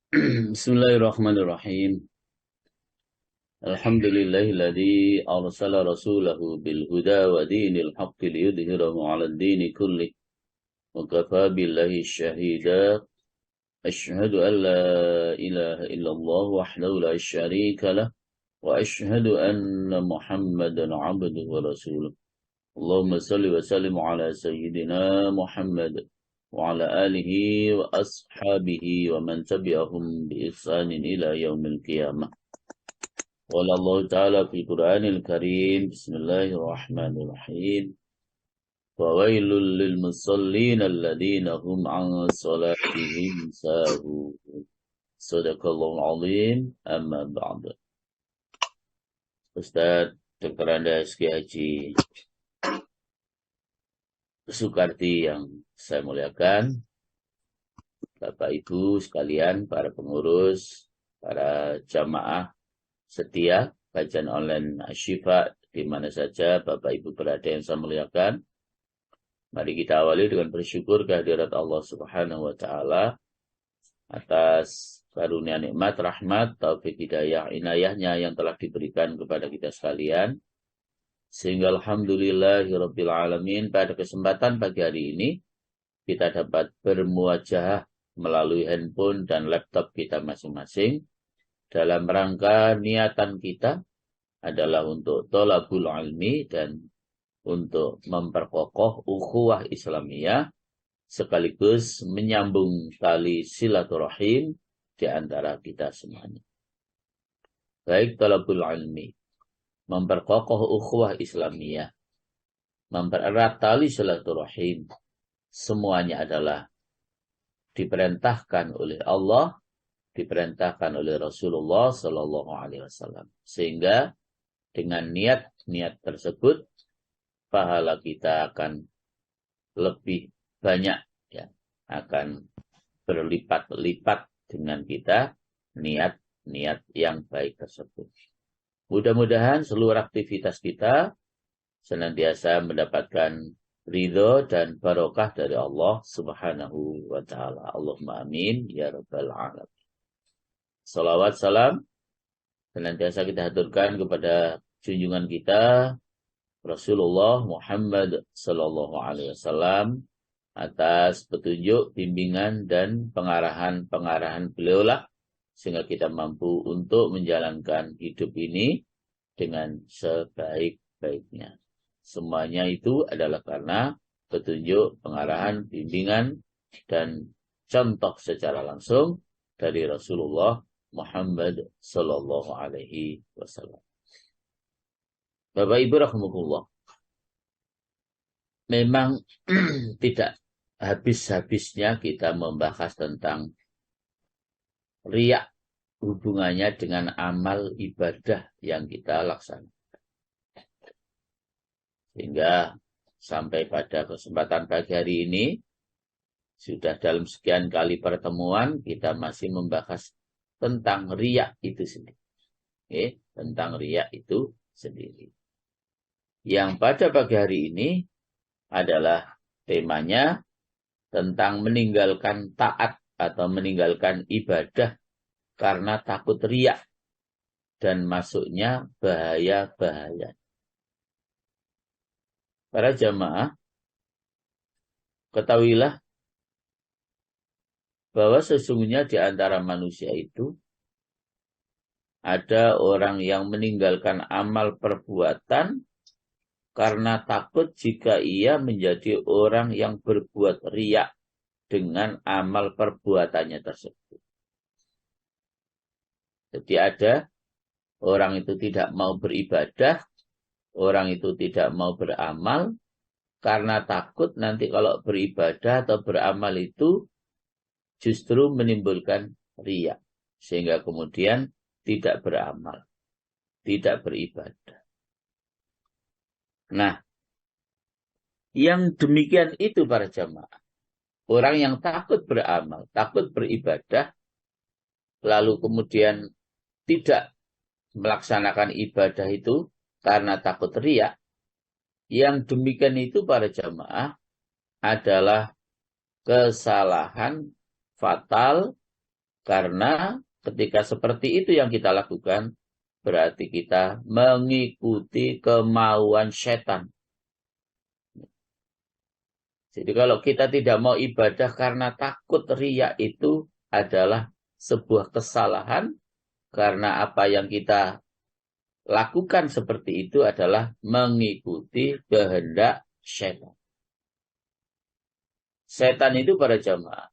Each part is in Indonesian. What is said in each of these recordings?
Bismillahirrahmanirrahim. Alhamdulillahilladzi arsala rasulahu bil huda wa dinil haqqi liyudhhirahu 'alad dini kullih wa kafa billahi syahida. Asyhadu an la ilaha illallah wahdahu la syarika lah wa asyhadu anna Muhammadan 'abduhu wa rasuluh. Allahumma salli wa sallim ala sayyidina Muhammad wa ala alihi wa ashabihi wa man tabi'ahum bi ihsanin ila yaumil qiyamah. قال الله تعالى في القرآن الكريم بسم الله الرحمن الرحيم فويل للمصلين الذين هم عن صلاتهم ساهون صدق الله العظيم أما بعد. Ustaz Dr. Andes Ki Haji Sukarti yang saya muliakan, Bapak Ibu sekalian, para pengurus, para jamaah setia kajian online Asy-Syifa di mana saja Bapak Ibu berada yang saya muliakan. Mari kita awali dengan bersyukur kehadirat Allah Subhanahu wa taala atas karunia nikmat, rahmat, taufik, hidayah, inayahnya yang telah diberikan kepada kita sekalian. Sehingga alhamdulillahirabbil alamin pada kesempatan pagi hari ini kita dapat bermuajahah melalui handphone dan laptop kita masing-masing. Dalam rangka niatan kita adalah untuk thalabul ilmi dan untuk memperkokoh ukhuwah Islamiyah sekaligus menyambung tali silaturahim di antara kita semuanya. Baik thalabul ilmi, memperkokoh ukhuwah Islamiyah, mempererat tali silaturahim, semuanya adalah diperintahkan oleh Allah, diperintahkan oleh Rasulullah Sallallahu Alaihi Wasallam, sehingga dengan niat tersebut pahala kita akan lebih banyak, ya, akan berlipat-lipat dengan kita niat yang baik tersebut. Mudah-mudahan seluruh aktivitas kita senantiasa mendapatkan ridho dan barokah dari Allah Subhanahu wa taala. Allahumma amin ya rabbal alamin. Salawat salam senantiasa kita haturkan kepada junjungan kita Rasulullah Muhammad sallallahu alaihi wasallam atas petunjuk, bimbingan dan pengarahan beliaulah sehingga kita mampu untuk menjalankan hidup ini dengan sebaik-baiknya. Semuanya itu adalah karena petunjuk, pengarahan, bimbingan dan contoh secara langsung dari Rasulullah Muhammad sallallahu alaihi wasallam. Bapak Ibu rahimakumullah. Memang tidak habis-habisnya kita membahas tentang riya, hubungannya dengan amal ibadah yang kita laksanakan. Sehingga sampai pada kesempatan pagi hari ini sudah dalam sekian kali pertemuan kita masih membahas tentang riya itu sendiri. Tentang riya itu sendiri. Yang pada pagi hari ini adalah temanya tentang meninggalkan taat atau meninggalkan ibadah karena takut riya dan masuknya bahaya-bahaya. Para jamaah, ketahuilah bahwa sesungguhnya di antara manusia itu ada orang yang meninggalkan amal perbuatan karena takut jika ia menjadi orang yang berbuat riya dengan amal perbuatannya tersebut. Jadi ada orang itu tidak mau beribadah, orang itu tidak mau beramal karena takut nanti kalau beribadah atau beramal itu justru menimbulkan riya, sehingga kemudian tidak beramal, tidak beribadah. Nah, yang demikian itu para jamaah, orang yang takut beramal, takut beribadah, lalu kemudian tidak melaksanakan ibadah itu karena takut riya, yang demikian itu para jamaah adalah kesalahan fatal, Karena ketika seperti itu yang kita lakukan, berarti kita mengikuti kemauan setan. Jadi kalau kita tidak mau ibadah karena takut riya itu adalah sebuah kesalahan. Karena apa yang kita lakukan seperti itu adalah mengikuti kehendak setan. Setan itu para jamaah,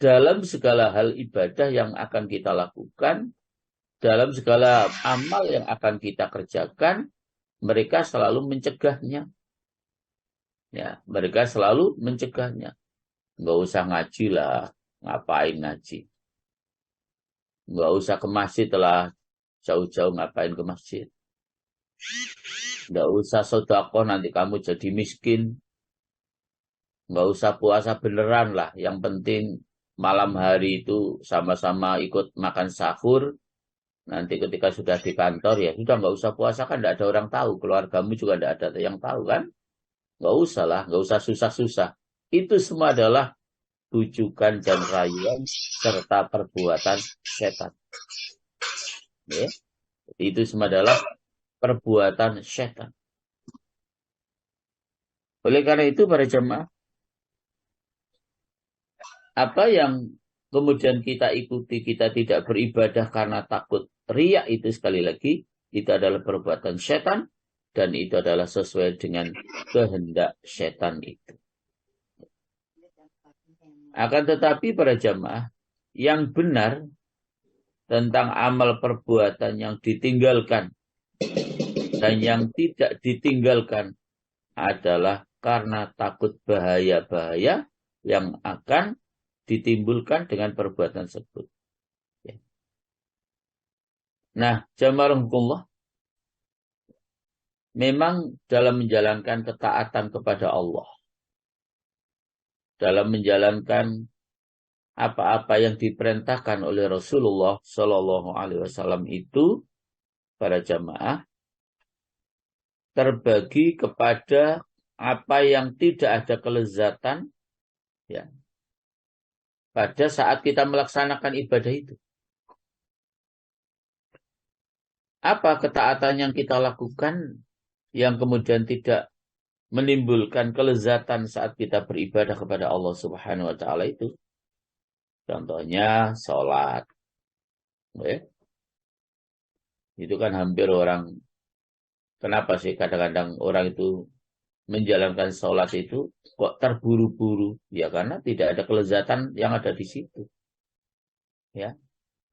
dalam segala hal ibadah yang akan kita lakukan, dalam segala amal yang akan kita kerjakan, mereka selalu mencegahnya. Ya, mereka selalu mencegahnya. Nggak usah ngaji lah, ngapain ngaji? Nggak usah ke masjid lah, jauh-jauh ngapain ke masjid? Nggak usah sedekah, nanti kamu jadi miskin. Nggak usah puasa beneran lah, yang penting malam hari itu sama-sama ikut makan sahur. Nanti ketika sudah di kantor ya sudah nggak usah puasa kan, nggak ada orang tahu. Keluargamu juga nggak ada yang tahu kan. Nggak usah lah, nggak usah susah-susah. Itu semua adalah bujukan dan rayuan serta perbuatan setan. Ya. Itu semua adalah perbuatan setan. Oleh karena itu para jemaah, apa yang kemudian kita ikuti, kita tidak beribadah karena takut riya, itu sekali lagi, itu adalah perbuatan setan, dan itu adalah sesuai dengan kehendak setan itu. Akan tetapi para jamaah, yang benar tentang amal perbuatan yang ditinggalkan dan yang tidak ditinggalkan adalah karena takut bahaya-bahaya yang akan ditimbulkan dengan perbuatan tersebut. Nah, jamaah rahmatullah, memang dalam menjalankan ketaatan kepada Allah, dalam menjalankan apa-apa yang diperintahkan oleh Rasulullah Shallallahu Alaihi Wasallam itu, para jamaah, terbagi kepada apa yang tidak ada kelezatan, ya, pada saat kita melaksanakan ibadah itu. Apa ketaatan yang kita lakukan yang kemudian tidak menimbulkan kelezatan saat kita beribadah kepada Allah Subhanahu wa taala itu? Contohnya sholat. Ya. Itu kan hampir orang, kenapa sih kadang-kadang orang itu menjalankan sholat itu kok terburu-buru? Ya karena tidak ada kelezatan yang ada di situ. Ya,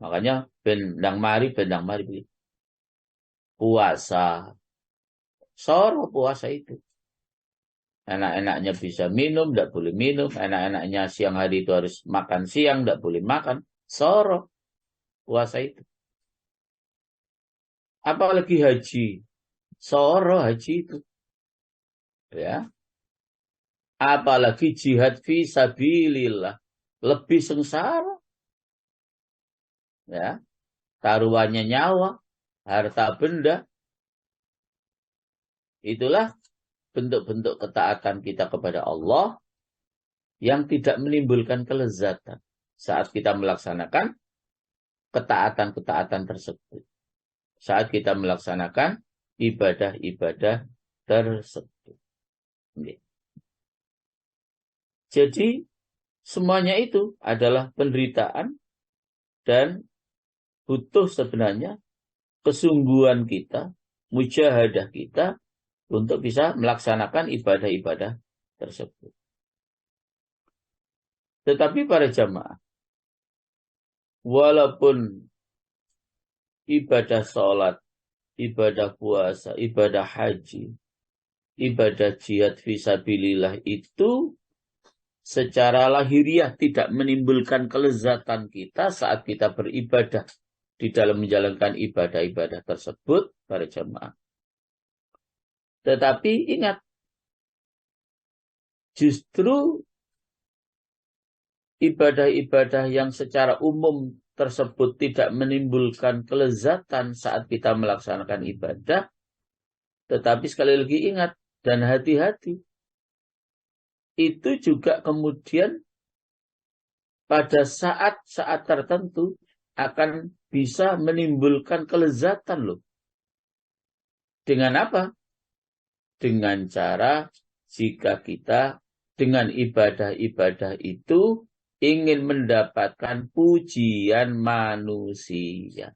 makanya bendang mari begitu. Puasa, soro puasa itu. Enak-enaknya bisa minum, tidak boleh minum. Enak-enaknya siang hari itu harus makan siang, tidak boleh makan. Soro puasa itu. Apalagi haji. Soro haji itu. Ya. Apalagi jihad fi sabilillah. Lebih sengsara. Ya. Taruhannya nyawa, harta benda. Itulah bentuk-bentuk ketaatan kita kepada Allah yang tidak menimbulkan kelezatan saat kita melaksanakan ketaatan-ketaatan tersebut. Saat kita melaksanakan ibadah-ibadah tersebut. Jadi semuanya itu adalah penderitaan dan butuh sebenarnya kesungguhan kita, mujahadah kita untuk bisa melaksanakan ibadah-ibadah tersebut. Tetapi para jamaah, walaupun ibadah sholat, ibadah puasa, ibadah haji, ibadah jihad fisabilillah itu secara lahiriah tidak menimbulkan kelezatan kita saat kita beribadah di dalam menjalankan ibadah-ibadah tersebut, para jamaah. Tetapi ingat, justru ibadah-ibadah yang secara umum tersebut tidak menimbulkan kelezatan saat kita melaksanakan ibadah, tetapi sekali lagi ingat dan hati-hati, itu juga kemudian pada saat-saat tertentu akan bisa menimbulkan kelezatan loh. Dengan apa? Dengan cara jika kita dengan ibadah-ibadah itu ingin mendapatkan pujian manusia.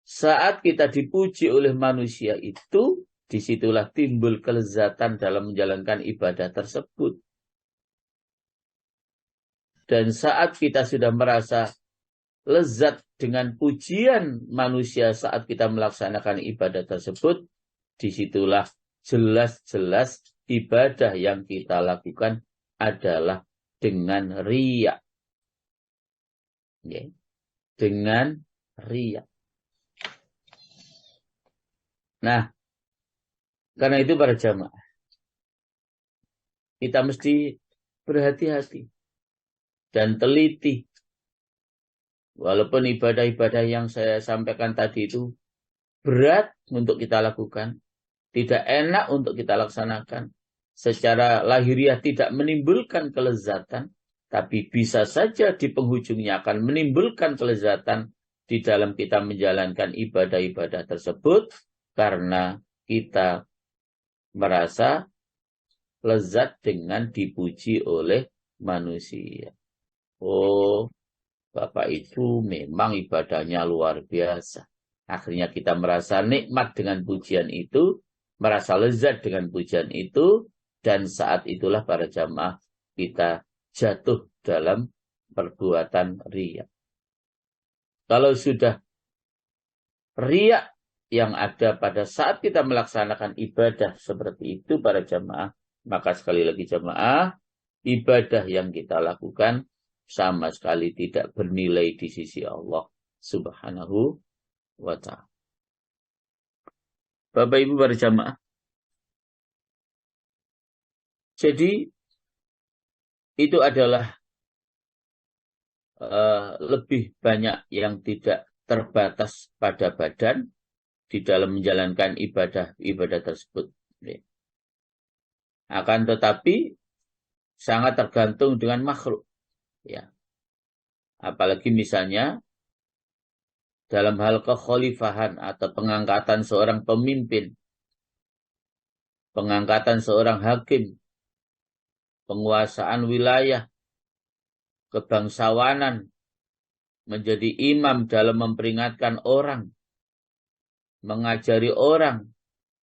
Saat kita dipuji oleh manusia itu, disitulah timbul kelezatan dalam menjalankan ibadah tersebut. Dan saat kita sudah merasa lezat dengan pujian manusia saat kita melaksanakan ibadah tersebut, disitulah jelas-jelas ibadah yang kita lakukan adalah dengan riya. Dengan riya. Nah, karena itu para jamaah, kita mesti berhati-hati dan teliti. Walaupun ibadah-ibadah yang saya sampaikan tadi itu berat untuk kita lakukan, tidak enak untuk kita laksanakan, secara lahiriah tidak menimbulkan kelezatan, tapi bisa saja di penghujungnya akan menimbulkan kelezatan di dalam kita menjalankan ibadah-ibadah tersebut, karena kita merasa lezat dengan dipuji oleh manusia. Oh, Bapak itu memang ibadahnya luar biasa. Akhirnya kita merasa nikmat dengan pujian itu, merasa lezat dengan pujian itu, dan saat itulah para jamaah kita jatuh dalam perbuatan riya. Kalau sudah riya yang ada pada saat kita melaksanakan ibadah seperti itu para jamaah, maka sekali lagi jamaah, ibadah yang kita lakukan sama sekali tidak bernilai di sisi Allah Subhanahu wa ta'ala. Bapak Ibu para jamaah, jadi itu adalah lebih banyak yang tidak terbatas pada badan di dalam menjalankan ibadah tersebut. Akan tetapi sangat tergantung dengan makhluk. Ya. Apalagi misalnya dalam hal kekhalifahan atau pengangkatan seorang pemimpin, pengangkatan seorang hakim, penguasaan wilayah, kebangsawanan, menjadi imam dalam memperingatkan orang, mengajari orang,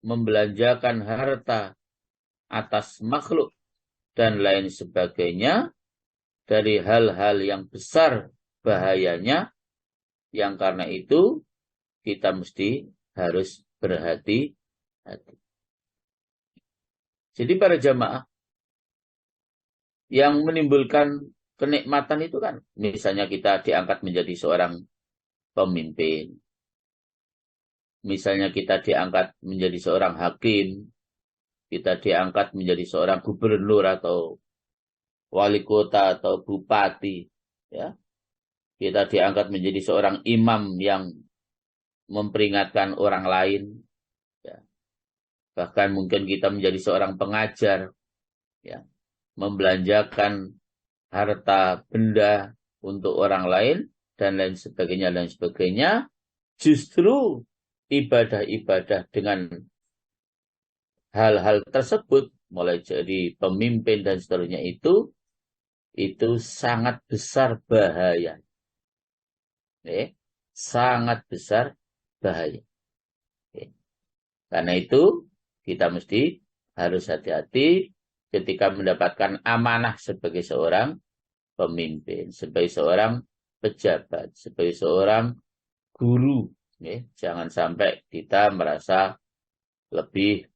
membelanjakan harta atas makhluk, dan lain sebagainya, dari hal-hal yang besar bahayanya, yang karena itu kita mesti harus berhati-hati. Jadi para jamaah, yang menimbulkan kenikmatan itu kan, misalnya kita diangkat menjadi seorang pemimpin, misalnya kita diangkat menjadi seorang hakim, kita diangkat menjadi seorang gubernur atau wali kota atau bupati, ya. Kita diangkat menjadi seorang imam yang memperingatkan orang lain, ya. Bahkan mungkin kita menjadi seorang pengajar, ya, membelanjakan harta benda untuk orang lain dan lain sebagainya. Justru ibadah-ibadah dengan hal-hal tersebut, mulai jadi pemimpin dan seterusnya itu sangat besar bahaya. Sangat besar bahaya. Karena itu kita mesti harus hati-hati ketika mendapatkan amanah sebagai seorang pemimpin, sebagai seorang pejabat, sebagai seorang guru. Jangan sampai kita merasa lebih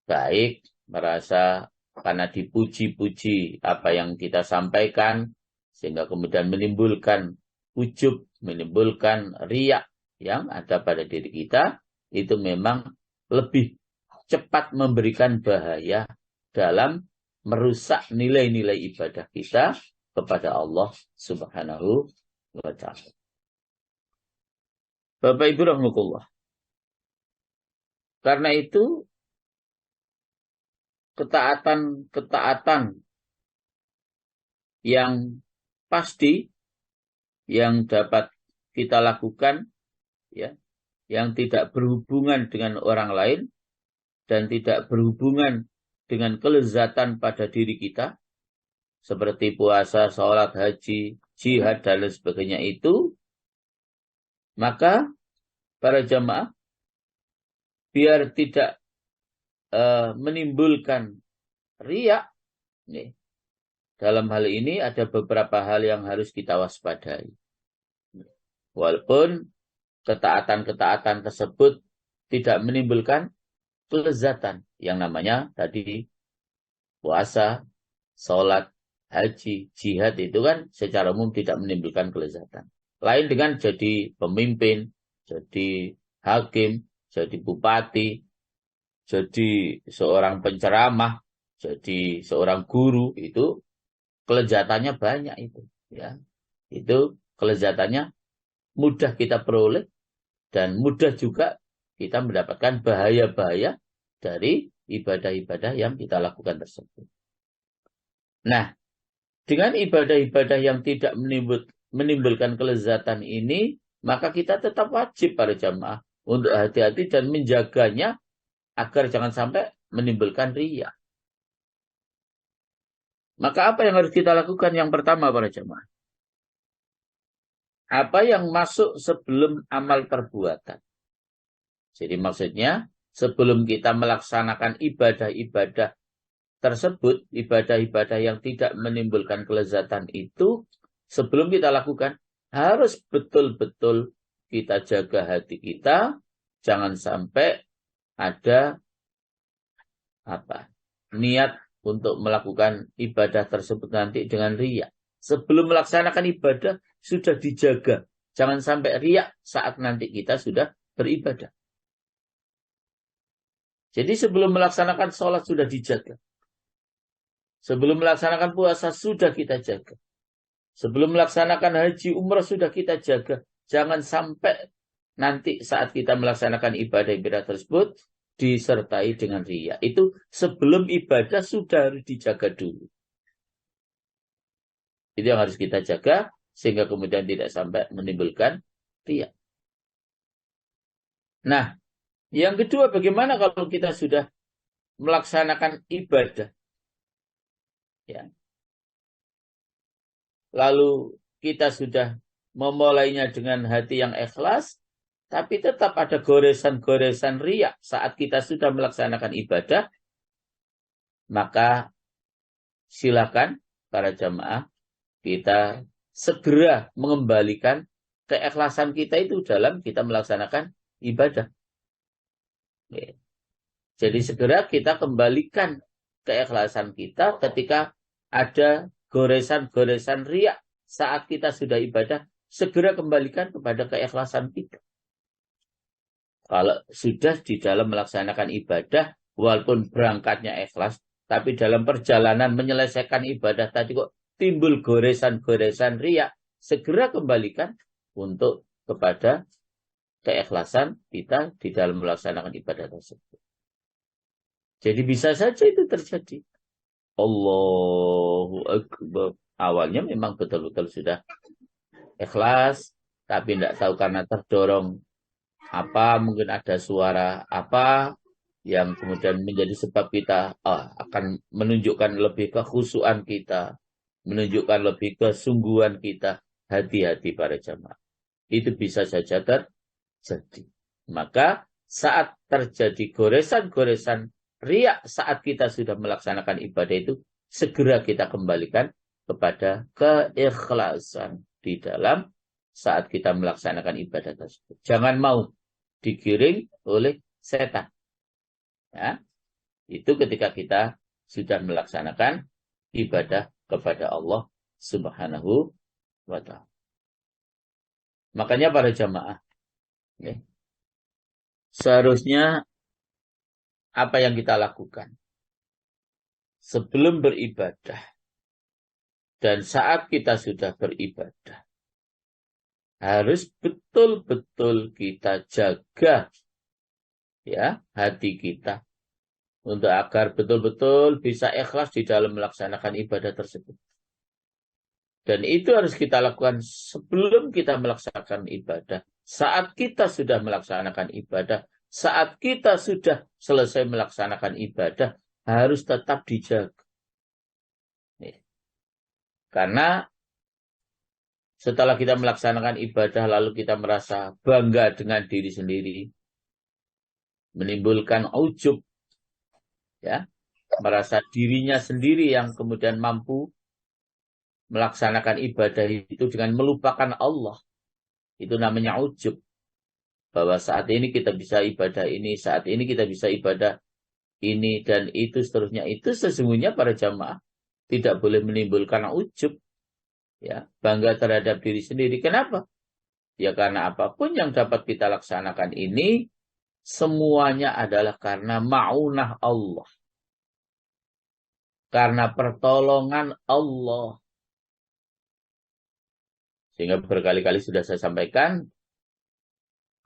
baik, merasa karena dipuji-puji apa yang kita sampaikan, sehingga kemudian menimbulkan ujub, menimbulkan riya yang ada pada diri kita, itu memang lebih cepat memberikan bahaya dalam merusak nilai-nilai ibadah kita kepada Allah Subhanahu wa ta'ala. Bapak Ibu rahmatullah. Karena itu ketaatan yang pasti yang dapat kita lakukan, ya, yang tidak berhubungan dengan orang lain dan tidak berhubungan dengan kelezatan pada diri kita, seperti puasa, sholat, haji, jihad, dan lain sebagainya itu, maka para jamaah, biar tidak menimbulkan riya, nih, dalam hal ini ada beberapa hal yang harus kita waspadai. Walaupun ketaatan-ketaatan tersebut tidak menimbulkan kelezatan, yang namanya tadi puasa, sholat, haji, jihad itu kan secara umum tidak menimbulkan kelezatan. Lain dengan jadi pemimpin, jadi hakim, jadi bupati, jadi seorang penceramah, jadi seorang guru, itu kelezatannya banyak itu, ya. Itu kelezatannya mudah kita peroleh dan mudah juga kita mendapatkan bahaya-bahaya dari ibadah-ibadah yang kita lakukan tersebut. Nah, dengan ibadah-ibadah yang tidak menimbulkan kelezatan ini, maka kita tetap wajib para jamaah untuk hati-hati dan menjaganya agar jangan sampai menimbulkan riya. Maka apa yang harus kita lakukan? Yang pertama para jamaah, apa yang masuk sebelum amal perbuatan. Jadi maksudnya sebelum kita melaksanakan ibadah-ibadah tersebut, ibadah-ibadah yang tidak menimbulkan kelezatan itu, sebelum kita lakukan, harus betul-betul kita jaga hati kita, jangan sampai ada niat untuk melakukan ibadah tersebut nanti dengan riya. Sebelum melaksanakan ibadah sudah dijaga, jangan sampai riya saat nanti kita sudah beribadah. Jadi sebelum melaksanakan sholat sudah dijaga. Sebelum melaksanakan puasa sudah kita jaga. Sebelum melaksanakan haji, umrah sudah kita jaga. Jangan sampai nanti saat kita melaksanakan ibadah-ibadah tersebut disertai dengan riya. Itu sebelum ibadah sudah harus dijaga dulu. Itu yang harus kita jaga sehingga kemudian tidak sampai menimbulkan riya. Nah, yang kedua, bagaimana kalau kita sudah melaksanakan ibadah? Ya. Lalu kita sudah memulainya dengan hati yang ikhlas, tapi tetap ada goresan-goresan riya saat kita sudah melaksanakan ibadah, maka silakan para jamaah kita segera mengembalikan keikhlasan kita itu dalam kita melaksanakan ibadah. Jadi segera kita kembalikan keikhlasan kita ketika ada goresan-goresan riya saat kita sudah ibadah, segera kembalikan kepada keikhlasan kita. Kalau sudah di dalam melaksanakan ibadah, walaupun berangkatnya ikhlas, tapi dalam perjalanan menyelesaikan ibadah tadi kok timbul goresan-goresan riya, segera kembalikan untuk kepada keikhlasan kita di dalam melaksanakan ibadah tersebut. Jadi bisa saja itu terjadi. Allahu Akbar. Awalnya memang betul-betul sudah ikhlas, tapi tidak tahu karena terdorong apa, mungkin ada suara apa yang kemudian menjadi sebab kita akan menunjukkan lebih kekhusyuan kita, menunjukkan lebih kesungguhan kita. Hati-hati para jamaah. Itu bisa saja terjadi. Maka saat terjadi goresan-goresan riya saat kita sudah melaksanakan ibadah itu, segera kita kembalikan kepada keikhlasan di dalam saat kita melaksanakan ibadah tersebut. Jangan mau digiring oleh setan. Ya, itu ketika kita sudah melaksanakan ibadah kepada Allah Subhanahu wa ta'ala. Makanya para jamaah, ya, seharusnya apa yang kita lakukan sebelum beribadah dan saat kita sudah beribadah, harus betul-betul kita jaga ya hati kita untuk agar betul-betul bisa ikhlas di dalam melaksanakan ibadah tersebut. Dan itu harus kita lakukan sebelum kita melaksanakan ibadah. Saat kita sudah melaksanakan ibadah, saat kita sudah selesai melaksanakan ibadah, harus tetap dijaga. Karena setelah kita melaksanakan ibadah, lalu kita merasa bangga dengan diri sendiri, menimbulkan ujub, ya, merasa dirinya sendiri yang kemudian mampu melaksanakan ibadah itu dengan melupakan Allah. Itu namanya ujub. Bahwa saat ini kita bisa ibadah ini, saat ini kita bisa ibadah ini, dan itu seterusnya. Itu sesungguhnya para jamaah tidak boleh menimbulkan ujub. Ya, bangga terhadap diri sendiri. Kenapa? Ya karena apapun yang dapat kita laksanakan ini, semuanya adalah karena ma'unah Allah. Karena pertolongan Allah. Sehingga berkali-kali sudah saya sampaikan,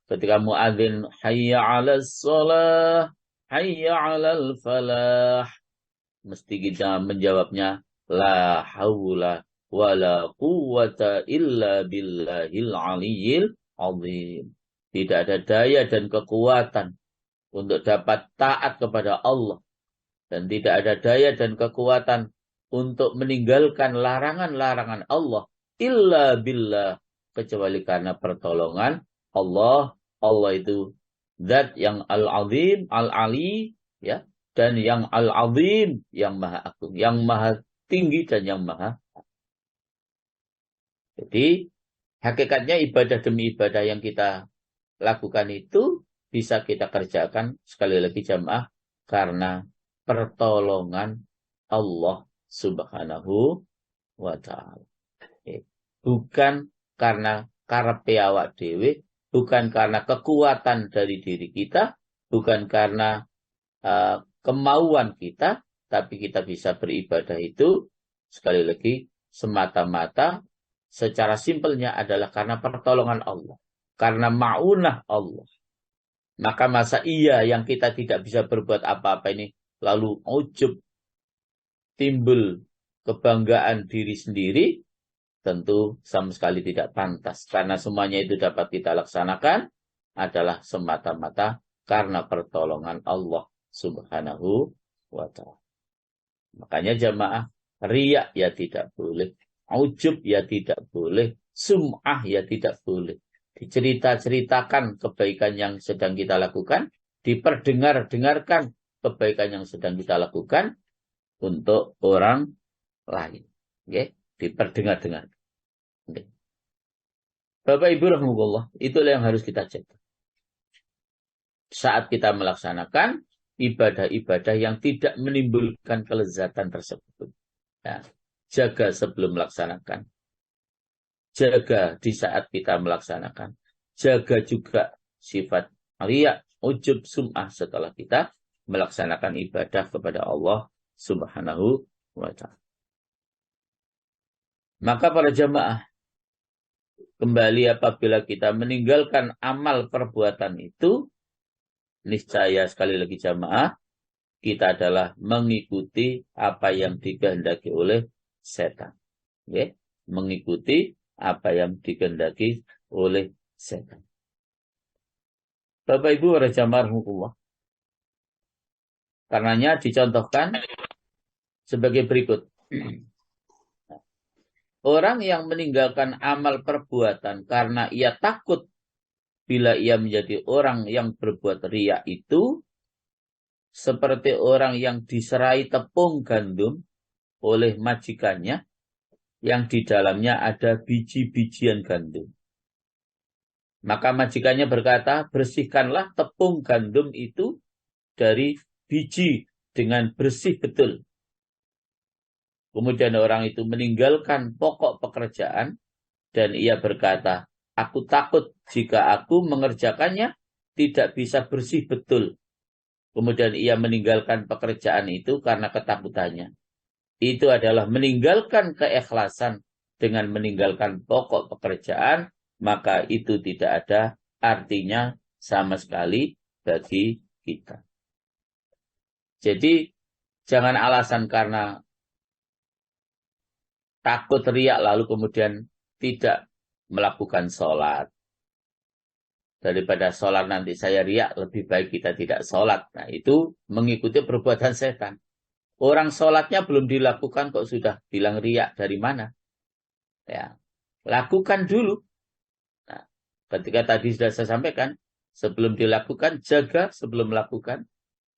ketika muadzin hayya 'alas shalah, hayya 'alal falah, mesti kita menjawabnya la haula wala quwwata illa billahil aliyyil azim. Tidak ada daya dan kekuatan untuk dapat taat kepada Allah, dan tidak ada daya dan kekuatan untuk meninggalkan larangan-larangan Allah illa billah, kecuali karena pertolongan Allah. Allah itu zat yang al-azim, al-ali, ya, dan yang al-azim, yang maha agung, yang maha tinggi dan yang maha. Jadi hakikatnya ibadah demi ibadah yang kita lakukan itu bisa kita kerjakan, sekali lagi jamaah, karena pertolongan Allah Subhanahu wa ta'ala. Bukan karena karepe awak dhewe, bukan karena kekuatan dari diri kita, bukan karena kemauan kita, tapi kita bisa beribadah itu, sekali lagi, semata-mata secara simpelnya adalah karena pertolongan Allah, karena ma'unah Allah. Maka masa iya yang kita tidak bisa berbuat apa-apa ini, lalu ujub, timbul kebanggaan diri sendiri, tentu sama sekali tidak pantas. Karena semuanya itu dapat kita laksanakan adalah semata-mata karena pertolongan Allah Subhanahu wa ta'ala. Makanya jamaah, riya ya tidak boleh, ujub ya tidak boleh, sum'ah ya tidak boleh. Dicerita-ceritakan kebaikan yang sedang kita lakukan, diperdengar-dengarkan kebaikan yang sedang kita lakukan untuk orang lain. Okay? Diperdengar-dengar. Okay. Bapak Ibu rahimahullah, itulah yang harus kita jaga. Saat kita melaksanakan ibadah-ibadah yang tidak menimbulkan kelezatan tersebut. Ya, jaga sebelum melaksanakan. Jaga di saat kita melaksanakan. Jaga juga sifat riya, ujub, sum'ah setelah kita melaksanakan ibadah kepada Allah Subhanahu wa ta'ala. Maka para jamaah, kembali apabila kita meninggalkan amal perbuatan itu, niscaya sekali lagi jamaah, kita adalah mengikuti apa yang dikehendaki oleh setan. Okay? Mengikuti apa yang dikehendaki oleh setan. Bapak Ibu para jamaah rahimahullah. Karenanya dicontohkan sebagai berikut. Orang yang meninggalkan amal perbuatan karena ia takut bila ia menjadi orang yang berbuat riya itu seperti orang yang diserai tepung gandum oleh majikannya yang di dalamnya ada biji-bijian gandum. Maka majikannya berkata, bersihkanlah tepung gandum itu dari biji dengan bersih betul. Kemudian orang itu meninggalkan pokok pekerjaan dan ia berkata, aku takut jika aku mengerjakannya tidak bisa bersih betul. Kemudian ia meninggalkan pekerjaan itu karena ketakutannya. Itu adalah meninggalkan keikhlasan dengan meninggalkan pokok pekerjaan, maka itu tidak ada artinya sama sekali bagi kita. Jadi jangan alasan karena takut riak lalu kemudian tidak melakukan sholat. Daripada sholat nanti saya riak, lebih baik kita tidak sholat. Nah, itu mengikuti perbuatan setan. Orang sholatnya belum dilakukan kok sudah bilang riak, dari mana? Ya, lakukan dulu. Nah, ketika tadi sudah saya sampaikan, sebelum dilakukan, jaga sebelum melakukan.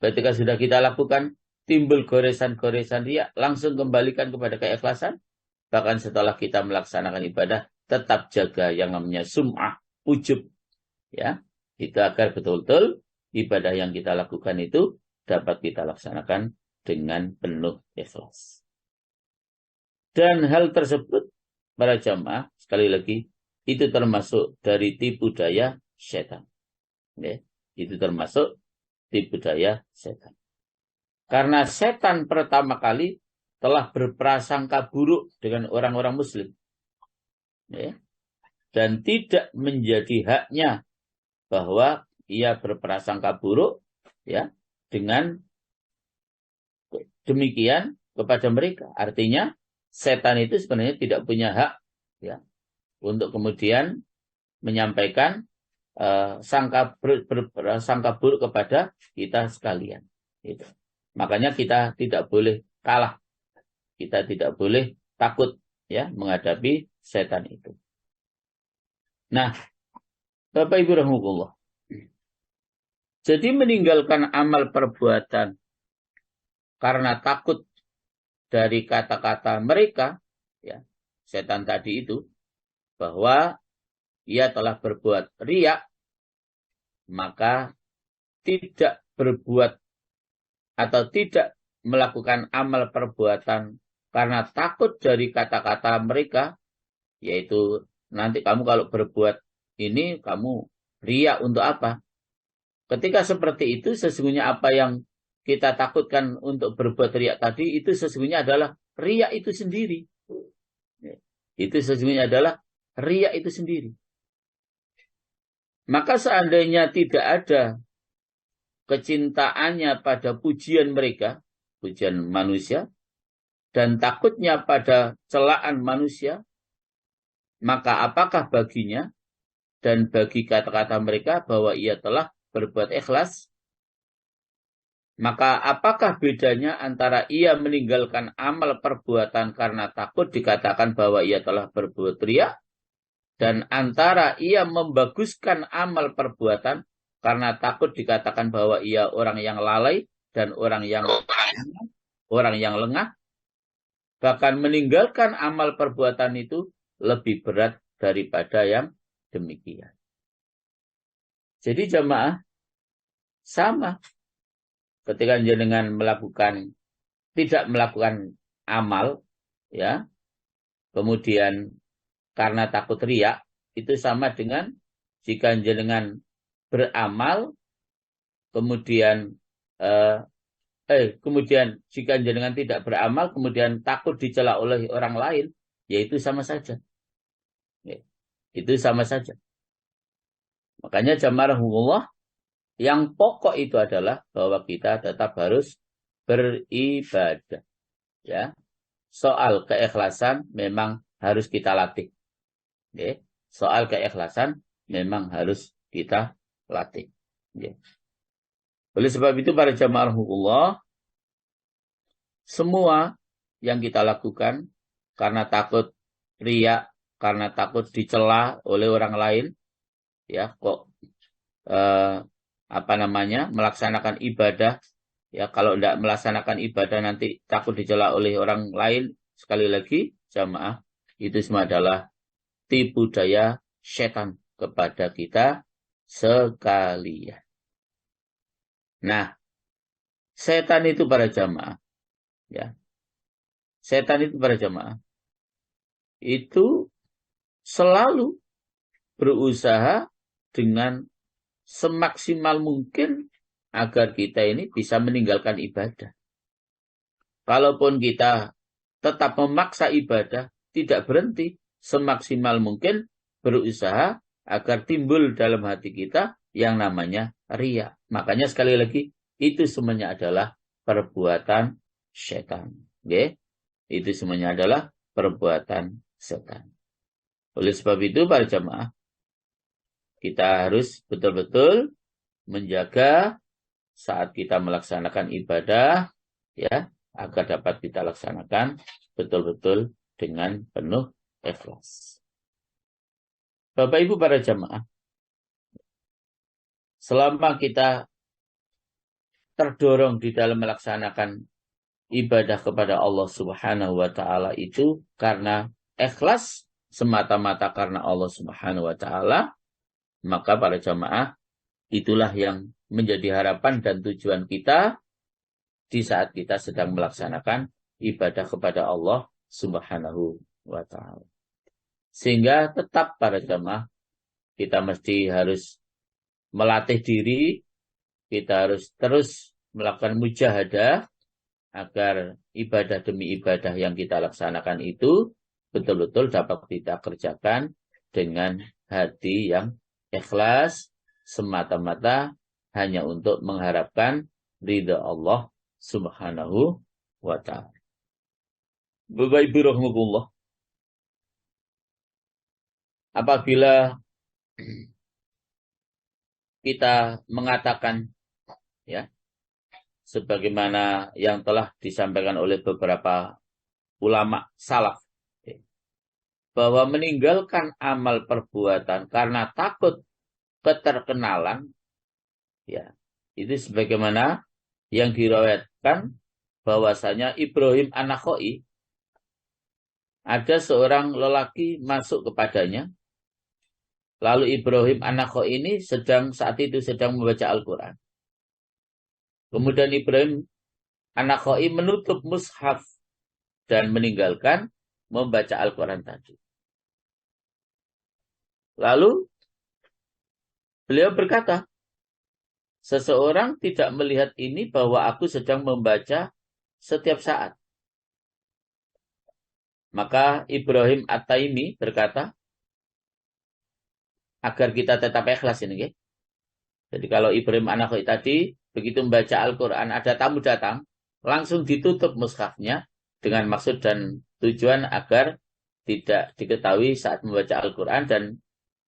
Ketika sudah kita lakukan, timbul goresan-goresan riak, langsung kembalikan kepada keikhlasan. Bahkan setelah kita melaksanakan ibadah, tetap jaga yang namanya sum'ah, ujub. Ya, itu agar betul-betul ibadah yang kita lakukan itu dapat kita laksanakan dengan penuh ikhlas. Dan hal tersebut, para jamaah, sekali lagi, itu termasuk dari tipu daya setan. Ya, itu termasuk tipu daya setan. Karena setan pertama kali telah berprasangka buruk dengan orang-orang muslim. Ya, dan tidak menjadi haknya bahwa ia berprasangka buruk ya dengan demikian kepada mereka. Artinya setan itu sebenarnya tidak punya hak ya untuk kemudian menyampaikan sangka buruk kepada kita sekalian. Gitu. Makanya kita tidak boleh kalah. Kita tidak boleh takut ya menghadapi setan itu. Nah, Bapak Ibu rahimahullah. Jadi meninggalkan amal perbuatan karena takut dari kata-kata mereka, ya, setan tadi itu, bahwa ia telah berbuat riya, maka tidak berbuat atau tidak melakukan amal perbuatan karena takut dari kata-kata mereka, yaitu nanti kamu kalau berbuat ini kamu riya untuk apa? Ketika seperti itu sesungguhnya apa yang kita takutkan untuk berbuat riya tadi itu sesungguhnya adalah riya itu sendiri. Itu sesungguhnya adalah riya itu sendiri. Maka seandainya tidak ada kecintaannya pada pujian mereka, pujian manusia, dan takutnya pada celaan manusia, maka apakah baginya dan bagi kata-kata mereka bahwa ia telah berbuat ikhlas? Maka apakah bedanya antara ia meninggalkan amal perbuatan karena takut dikatakan bahwa ia telah berbuat riya, dan antara ia membaguskan amal perbuatan karena takut dikatakan bahwa ia orang yang lalai dan orang yang lengah? Bahkan meninggalkan amal perbuatan itu lebih berat daripada yang demikian. Jadi jamaah sama ketika jenengan tidak melakukan amal, ya, kemudian karena takut riya, itu sama dengan jika jenengan beramal, kemudian jika jenengan tidak beramal, kemudian takut dicela oleh orang lain, yaitu sama saja. Ya, itu sama saja. Makanya jamaah rahimahullah, yang pokok itu adalah bahwa kita tetap harus beribadah. Ya, soal keikhlasan memang harus kita latih. Ya, soal keikhlasan memang harus kita latih. Ya. Oleh sebab itu para jamaah rahimahullah, semua yang kita lakukan karena takut riya, karena takut dicela oleh orang lain, ya kok melaksanakan ibadah, ya kalau tidak melaksanakan ibadah nanti takut dicela oleh orang lain. Sekali lagi jamaah, itu semua adalah tipu daya setan kepada kita sekalian. Nah, setan itu para jamaah, ya, setan itu para jamaah itu selalu berusaha dengan semaksimal mungkin agar kita ini bisa meninggalkan ibadah. Kalaupun kita tetap memaksa ibadah, tidak berhenti, semaksimal mungkin berusaha agar timbul dalam hati kita yang namanya riya. Makanya sekali lagi, itu semuanya adalah perbuatan setan. Okay? Itu semuanya adalah perbuatan setan. Oleh sebab itu para jamaah, kita harus betul-betul menjaga saat kita melaksanakan ibadah, ya, agar dapat kita laksanakan betul-betul dengan penuh ikhlas. Bapak Ibu para jamaah, selama kita terdorong di dalam melaksanakan ibadah kepada Allah Subhanahu wa taala itu karena ikhlas semata-mata karena Allah Subhanahu wa taala, maka para jamaah itulah yang menjadi harapan dan tujuan kita di saat kita sedang melaksanakan ibadah kepada Allah Subhanahu wa taala. Sehingga tetap para jamaah kita mesti harus melatih diri, kita harus terus melakukan mujahadah agar ibadah demi ibadah yang kita laksanakan itu betul-betul dapat kita kerjakan dengan hati yang ikhlas semata-mata hanya untuk mengharapkan ridha Allah Subhanahu wa ta'ala. Bapak Ibu rahmatullah, apabila kita mengatakan, ya, sebagaimana yang telah disampaikan oleh beberapa ulama salaf, bahwa meninggalkan amal perbuatan karena takut keterkenalan, ya, itu sebagaimana yang diriwayatkan bahwasanya Ibrahim An-Nakhai, ada seorang lelaki masuk kepadanya, lalu Ibrahim An-Nakhai ini saat itu sedang membaca Al-Quran. Kemudian Ibrahim An-Nakhai menutup mushaf dan meninggalkan membaca Al-Quran tadi. Lalu beliau berkata, seseorang tidak melihat ini bahwa aku sedang membaca setiap saat. Maka Ibrahim At-Taimi berkata, agar kita tetap ikhlas ini, okay? Jadi kalau Ibrahim An-Nakhai tadi begitu membaca Al-Quran, ada tamu datang, langsung ditutup mushafnya dengan maksud dan tujuan agar tidak diketahui saat membaca Al-Quran dan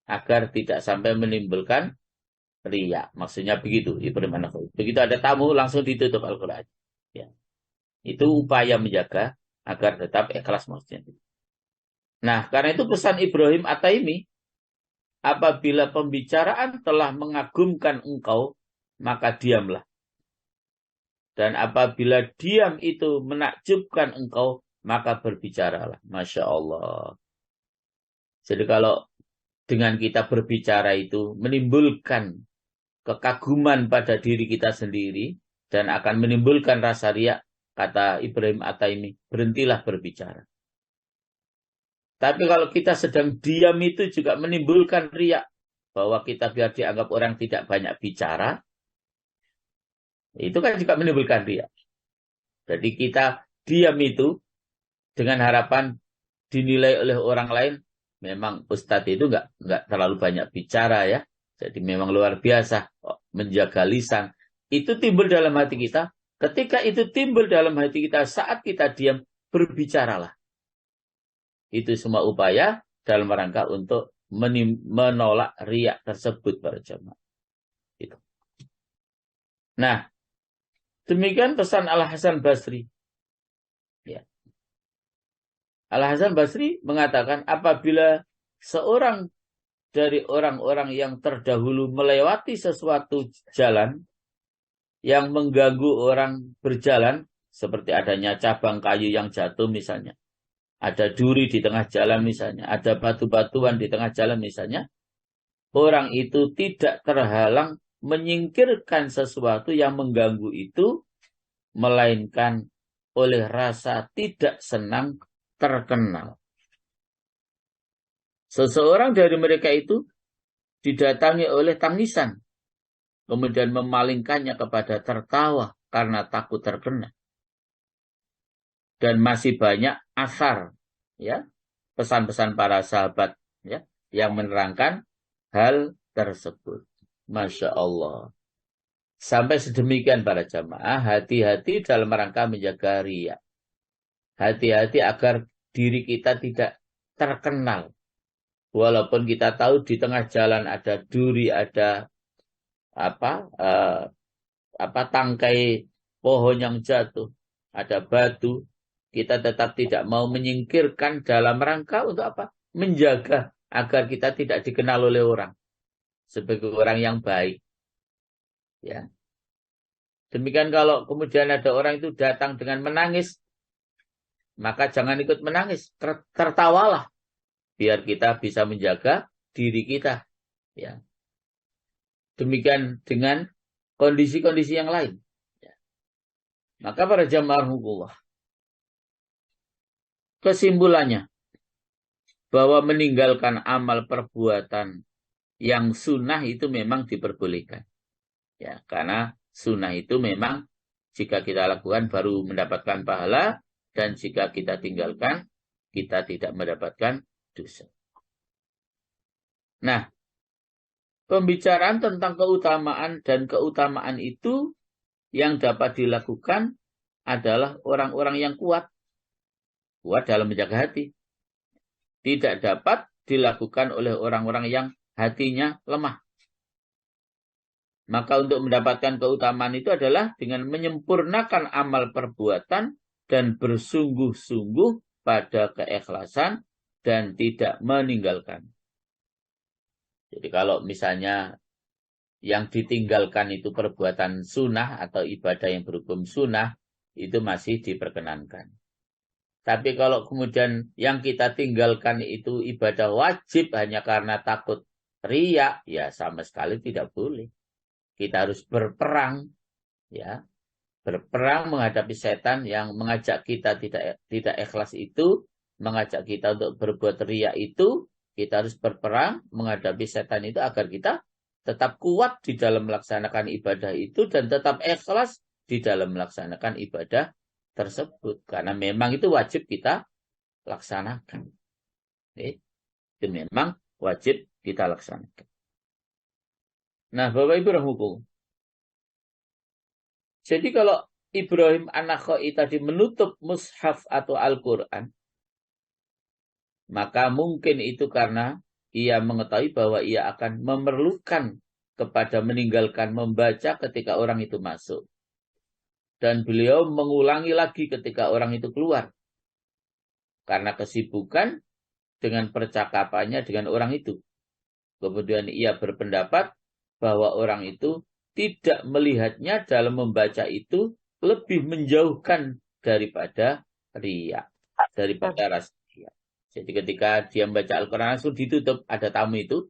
agar tidak sampai menimbulkan riya. Maksudnya begitu Ibrahim An-Nakhai. Begitu ada tamu langsung ditutup Al-Quran. Ya. Itu upaya menjaga agar tetap ikhlas maksudnya. Nah, karena itu pesan Ibrahim At-Taimi, apabila pembicaraan telah mengagumkan engkau, maka diamlah. Dan apabila diam itu menakjubkan engkau, maka berbicaralah. Masya Allah. Jadi kalau dengan kita berbicara itu menimbulkan kekaguman pada diri kita sendiri dan akan menimbulkan rasa riya, kata Ibrahim At-Taimi, berhentilah berbicara. Tapi kalau kita sedang diam itu juga menimbulkan riya, bahwa kita biar dianggap orang tidak banyak bicara, itu kan juga menimbulkan riya. Jadi kita diam itu dengan harapan dinilai oleh orang lain, memang Ustadz itu nggak terlalu banyak bicara ya. Jadi memang luar biasa menjaga lisan. Itu timbul dalam hati kita. Ketika itu timbul dalam hati kita saat kita diam, berbicaralah. Itu semua upaya dalam rangka untuk menolak riya tersebut para jamaah. Itu. Nah, demikian pesan Al-Hasan Basri. Ya. Al-Hasan Basri mengatakan apabila seorang dari orang-orang yang terdahulu melewati sesuatu jalan yang mengganggu orang berjalan, seperti adanya cabang kayu yang jatuh misalnya, ada duri di tengah jalan misalnya, ada batu-batuan di tengah jalan misalnya, orang itu tidak terhalang menyingkirkan sesuatu yang mengganggu itu, melainkan oleh rasa tidak senang terkenal. Seseorang dari mereka itu didatangi oleh tangisan, kemudian memalingkannya kepada tertawa karena takut terkena. Dan masih banyak asar, ya, pesan-pesan para sahabat, ya, yang menerangkan hal tersebut. Masya Allah. Sampai sedemikian para jamaah, hati-hati dalam rangka menjaga riya. Hati-hati agar diri kita tidak terkenal. Walaupun kita tahu di tengah jalan ada duri, ada tangkai pohon yang jatuh, ada batu, kita tetap tidak mau menyingkirkan dalam rangka untuk apa? Menjaga agar kita tidak dikenal oleh orang sebagai orang yang baik. Ya. Demikian kalau kemudian ada orang itu datang dengan menangis, maka jangan ikut menangis, tertawalah biar kita bisa menjaga diri kita. Ya. Demikian dengan kondisi-kondisi yang lain. Ya. Maka para jamaah rahimahullah, kesimpulannya bahwa meninggalkan amal perbuatan yang sunnah itu memang diperbolehkan. Ya, karena sunnah itu memang jika kita lakukan baru mendapatkan pahala, dan jika kita tinggalkan kita tidak mendapatkan dosa. Nah, pembicaraan tentang keutamaan dan keutamaan itu yang dapat dilakukan adalah orang-orang yang kuat. Kuat dalam menjaga hati. Tidak dapat dilakukan oleh orang-orang yang hatinya lemah. Maka untuk mendapatkan keutamaan itu adalah dengan menyempurnakan amal perbuatan dan bersungguh-sungguh pada keikhlasan dan tidak meninggalkan. Jadi kalau misalnya yang ditinggalkan itu perbuatan sunnah atau ibadah yang berhukum sunnah, itu masih diperkenankan. Tapi kalau kemudian yang kita tinggalkan itu ibadah wajib hanya karena takut riya, ya sama sekali tidak boleh. Kita harus berperang, ya, berperang menghadapi setan yang mengajak kita tidak ikhlas itu, mengajak kita untuk berbuat riya itu. Kita harus berperang menghadapi setan itu agar kita tetap kuat di dalam melaksanakan ibadah itu dan tetap ikhlas di dalam melaksanakan ibadah tersebut. Karena memang itu wajib kita laksanakan. Itu memang wajib kita laksanakan. Nah, Bapak Ibu rahimahullah. Jadi kalau Ibrahim An-Nakhai tadi menutup mushaf atau Al-Quran, maka mungkin itu karena ia mengetahui bahwa ia akan memerlukan kepada meninggalkan membaca ketika orang itu masuk. Dan beliau mengulangi lagi ketika orang itu keluar. Karena kesibukan dengan percakapannya dengan orang itu. Kemudian ia berpendapat bahwa orang itu tidak melihatnya dalam membaca itu lebih menjauhkan daripada riya, daripada rasa riya. Jadi ketika dia membaca Al-Quran langsung ditutup, ada tamu itu,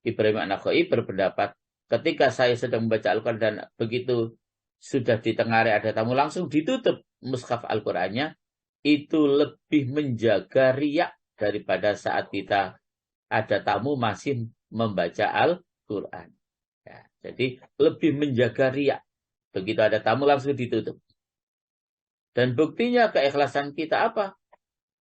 Ibrahim An-Nakhai berpendapat, ketika saya sedang membaca Al-Quran dan begitu sudah ditengarai ada tamu, langsung ditutup mushaf Al-Qurannya, itu lebih menjaga riya daripada saat kita ada tamu masih membaca Al-Quran. Ya, jadi lebih menjaga riya. Begitu ada tamu langsung ditutup. Dan buktinya keikhlasan kita apa?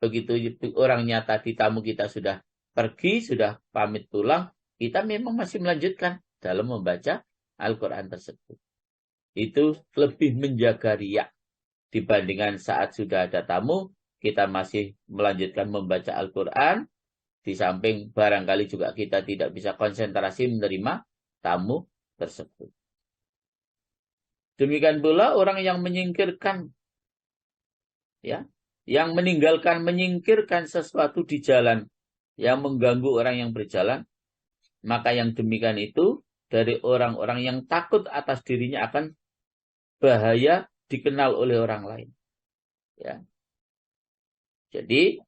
Begitu orang nyata di tamu kita sudah pergi, sudah pamit pulang, kita memang masih melanjutkan dalam membaca Al-Quran tersebut. Itu lebih menjaga riya. Dibandingkan saat sudah ada tamu, kita masih melanjutkan membaca Al-Quran. Di samping barangkali juga kita tidak bisa konsentrasi menerima tamu tersebut. Demikian pula orang yang menyingkirkan, ya, yang menyingkirkan sesuatu di jalan yang mengganggu orang yang berjalan, maka yang demikian itu dari orang-orang yang takut atas dirinya akan bahaya dikenal oleh orang lain. Ya. Jadi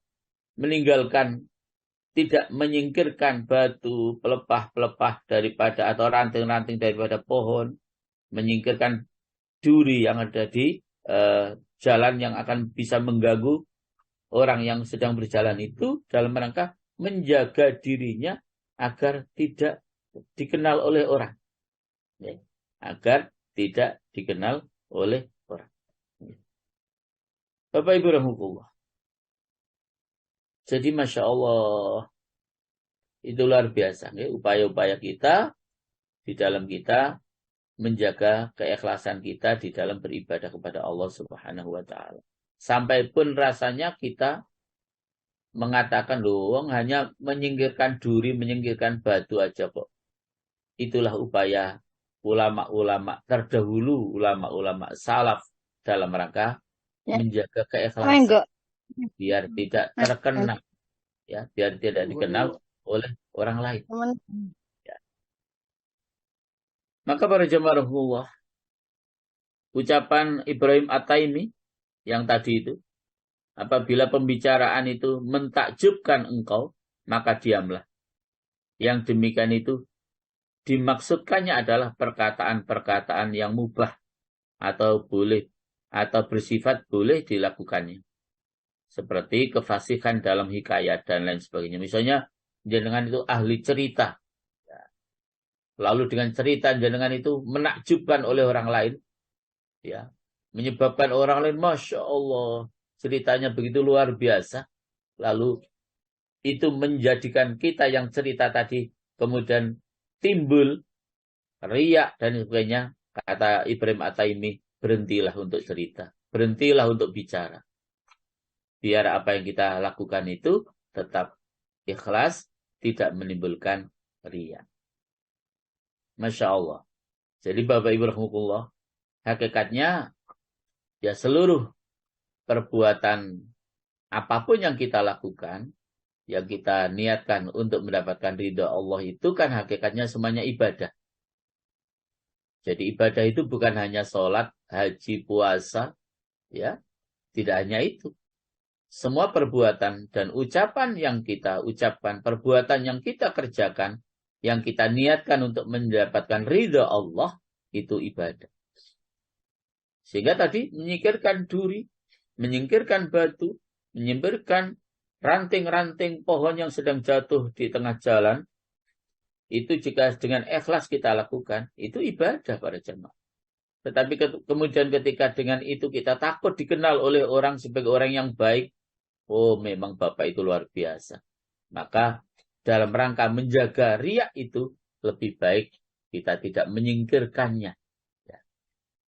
tidak menyingkirkan batu, pelepah-pelepah daripada atau ranting-ranting daripada pohon, menyingkirkan duri yang ada di jalan yang akan bisa mengganggu orang yang sedang berjalan itu dalam rangka menjaga dirinya agar tidak dikenal oleh orang. Ya. Agar tidak dikenal oleh orang. Ya. Bapak Ibu rahimahullah. Jadi Masya Allah, itu luar biasa. Ya, upaya-upaya kita di dalam kita menjaga keikhlasan kita di dalam beribadah kepada Allah Subhanahu wa Ta'ala. Sampai pun rasanya kita mengatakan, loh, hanya menyingkirkan duri, menyingkirkan batu aja kok. Itulah upaya ulama-ulama terdahulu, ulama-ulama salaf dalam rangka menjaga keikhlasan. Biar tidak terkenal, ya, biar tidak dikenal oleh orang lain. Ya. Maka para jemaah Rasulullah, ucapan Ibrahim At-Taimi yang tadi itu, apabila pembicaraan itu mentakjubkan engkau, maka diamlah. Yang demikian itu dimaksudkannya adalah perkataan-perkataan yang mubah atau boleh atau bersifat boleh dilakukannya. Seperti kefasihan dalam hikayat dan lain sebagainya. Misalnya jenengan itu ahli cerita. Lalu dengan cerita jenengan itu menakjubkan oleh orang lain. Ya, menyebabkan orang lain, Masya Allah, ceritanya begitu luar biasa. Lalu itu menjadikan kita yang cerita tadi kemudian timbul riak dan sebagainya. Kata Ibrahim At-Taimi, berhentilah untuk cerita, berhentilah untuk bicara. Biar apa yang kita lakukan itu tetap ikhlas, tidak menimbulkan riak. Masya Allah. Jadi Bapak Ibu rahmatullah, hakikatnya ya seluruh perbuatan apapun yang kita lakukan, yang kita niatkan untuk mendapatkan ridha Allah itu kan hakikatnya semuanya ibadah. Jadi ibadah itu bukan hanya sholat, haji, puasa, ya, tidak hanya itu. Semua perbuatan dan ucapan yang kita ucapkan, perbuatan yang kita kerjakan, yang kita niatkan untuk mendapatkan ridha Allah, itu ibadah. Sehingga tadi menyingkirkan duri, menyingkirkan batu, menyingkirkan ranting-ranting pohon yang sedang jatuh di tengah jalan, itu jika dengan ikhlas kita lakukan, itu ibadah para jemaah. Tetapi kemudian ketika dengan itu kita takut dikenal oleh orang sebagai orang yang baik, oh memang Bapak itu luar biasa. Maka dalam rangka menjaga riak itu, lebih baik kita tidak menyingkirkannya. Ya.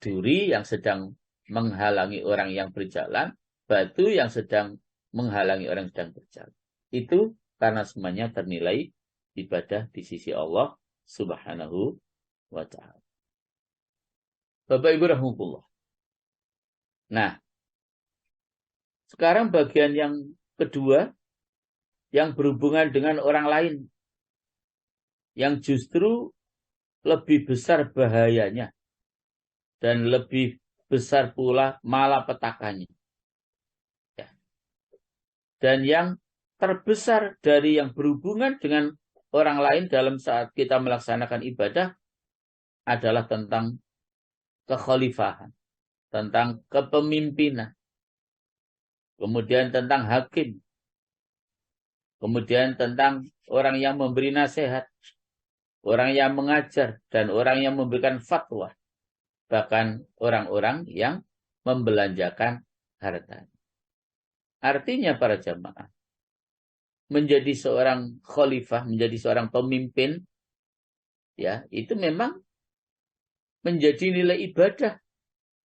Duri yang sedang menghalangi orang yang berjalan, batu yang sedang menghalangi orang yang sedang berjalan. Itu karena semuanya ternilai ibadah di sisi Allah Subhanahu wa ta'ala. Bapak Ibu rahmatullah. Nah, sekarang bagian yang kedua yang berhubungan dengan orang lain, yang justru lebih besar bahayanya dan lebih besar pula malapetakannya. Ya. Dan yang terbesar dari yang berhubungan dengan orang lain dalam saat kita melaksanakan ibadah adalah tentang kekhalifahan, tentang kepemimpinan, kemudian tentang hakim, kemudian tentang orang yang memberi nasihat, orang yang mengajar, dan orang yang memberikan fatwa, bahkan orang-orang yang membelanjakan harta. Artinya para jamaah, menjadi seorang khalifah, menjadi seorang pemimpin, ya, itu memang menjadi nilai ibadah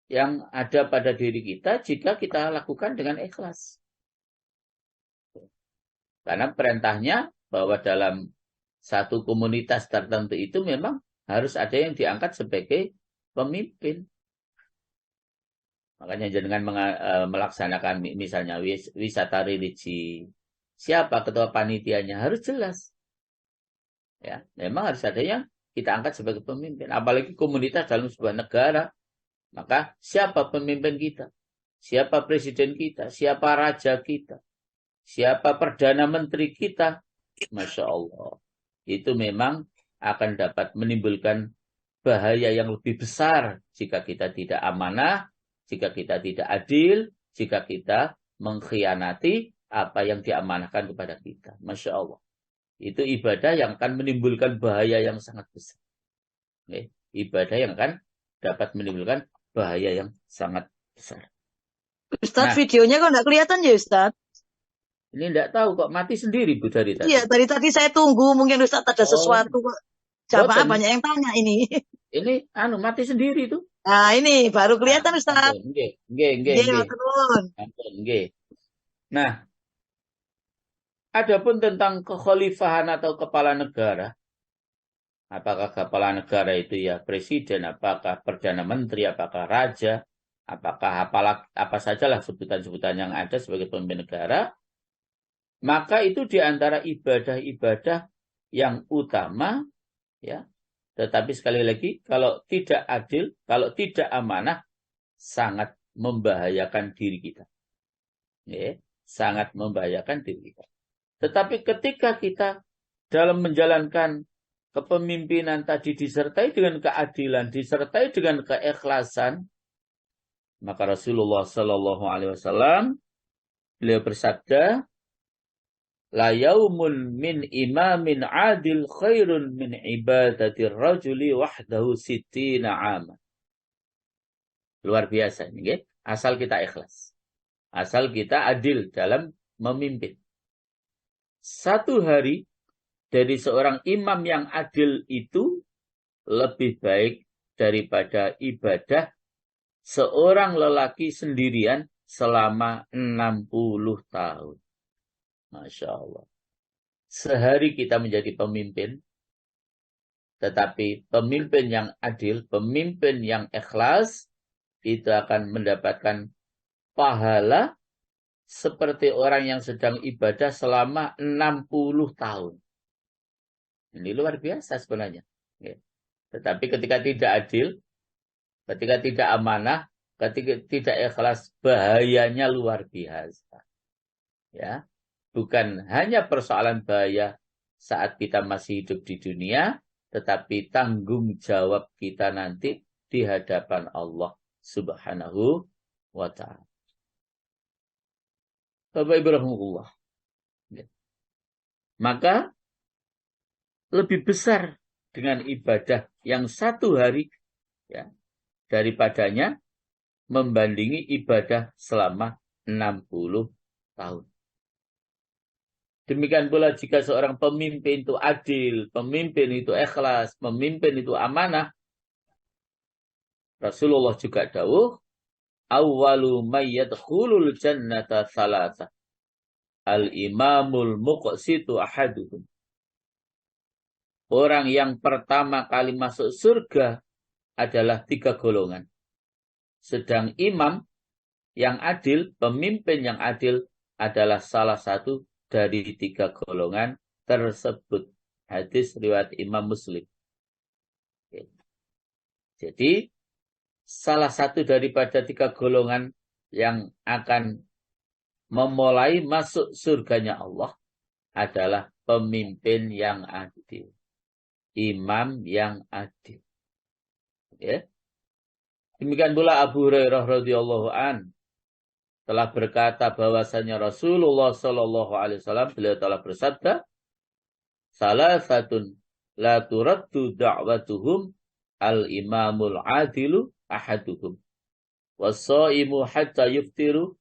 yang ada pada diri kita jika kita lakukan dengan ikhlas. Karena perintahnya bahwa dalam satu komunitas tertentu itu memang harus ada yang diangkat sebagai pemimpin. Makanya jangan melaksanakan misalnya wisata religi. Siapa ketua panitianya harus jelas. Ya, memang harus ada yang kita angkat sebagai pemimpin. Apalagi komunitas dalam sebuah negara. Maka siapa pemimpin kita? Siapa presiden kita? Siapa raja kita? Siapa perdana menteri kita? Masya Allah. Itu memang akan dapat menimbulkan bahaya yang lebih besar jika kita tidak amanah, jika kita tidak adil, jika kita mengkhianati apa yang diamanahkan kepada kita. Masya Allah. Itu ibadah yang akan menimbulkan bahaya yang sangat besar. Oke. Ibadah yang akan dapat menimbulkan bahaya yang sangat besar. Ustadz, videonya kok nggak kelihatan ya Ustadz? Ini enggak tahu kok mati sendiri Bu dari tadi. Iya, dari tadi saya tunggu, mungkin Ustadz ada sesuatu kok. Jamaah banyak yang tanya ini. Ini mati sendiri tuh. Nah, ini baru Nah, kelihatan Ustaz. ampun, nggih, nggih, nggih, Nggih, nggih. matur nuwun. Ampun, nggih. Nah, adapun tentang kekhalifahan atau kepala negara, apakah kepala negara itu ya presiden, apakah perdana menteri, apakah raja, apakah apa sajalah sebutan-sebutan yang ada sebagai pemimpin negara, maka itu diantara ibadah-ibadah yang utama, ya. Tetapi sekali lagi, kalau tidak adil, kalau tidak amanah, sangat membahayakan diri kita. Ya, sangat membahayakan diri kita. Tetapi ketika kita dalam menjalankan kepemimpinan tadi disertai dengan keadilan, disertai dengan keikhlasan, maka Rasulullah Shallallahu Alaihi Wasallam beliau bersabda, la yaumun min imamin adil khairun min ibadatir rajuli wahdahu sittina ama. Luar biasa ini, ya? Asal kita ikhlas. Asal kita adil dalam memimpin. Satu hari dari seorang imam yang adil itu lebih baik daripada ibadah seorang lelaki sendirian selama 60 tahun. Masya Allah. Sehari kita menjadi pemimpin, tetapi pemimpin yang adil, pemimpin yang ikhlas, itu akan mendapatkan pahala seperti orang yang sedang ibadah selama 60 tahun. Ini luar biasa sebenarnya. Tetapi ketika tidak adil, ketika tidak amanah, ketika tidak ikhlas, bahayanya luar biasa. Ya, bukan hanya persoalan bahaya saat kita masih hidup di dunia, tetapi tanggung jawab kita nanti di hadapan Allah Subhanahu wa Ta'ala. Bapak Ibu rahimahullah. Maka lebih besar dengan ibadah yang satu hari, ya, daripadanya membandingi ibadah selama 60 tahun. Demikian pula jika seorang pemimpin itu adil, pemimpin itu ikhlas, pemimpin itu amanah, Rasulullah juga dawuh, awwalu may yadkhulul jannata thalatha. Al-imamul muqsitu ahaduhum. Orang yang pertama kali masuk surga adalah 3 golongan. Sedang imam yang adil, pemimpin yang adil adalah salah satu dari 3 golongan tersebut. Hadis riwayat Imam Muslim. Jadi, salah satu daripada 3 golongan yang akan memulai masuk surganya Allah adalah pemimpin yang adil. Imam yang adil. Ya. Demikian pula Abu Hurairah radhiyallahu an telah berkata bahwasanya Rasulullah Shallallahu Alaihi Wasallam beliau telah bersabda, salasatun la turaddu da'watuhum al-imamul adilu ahaduhum was-shaimu hatta yuftiru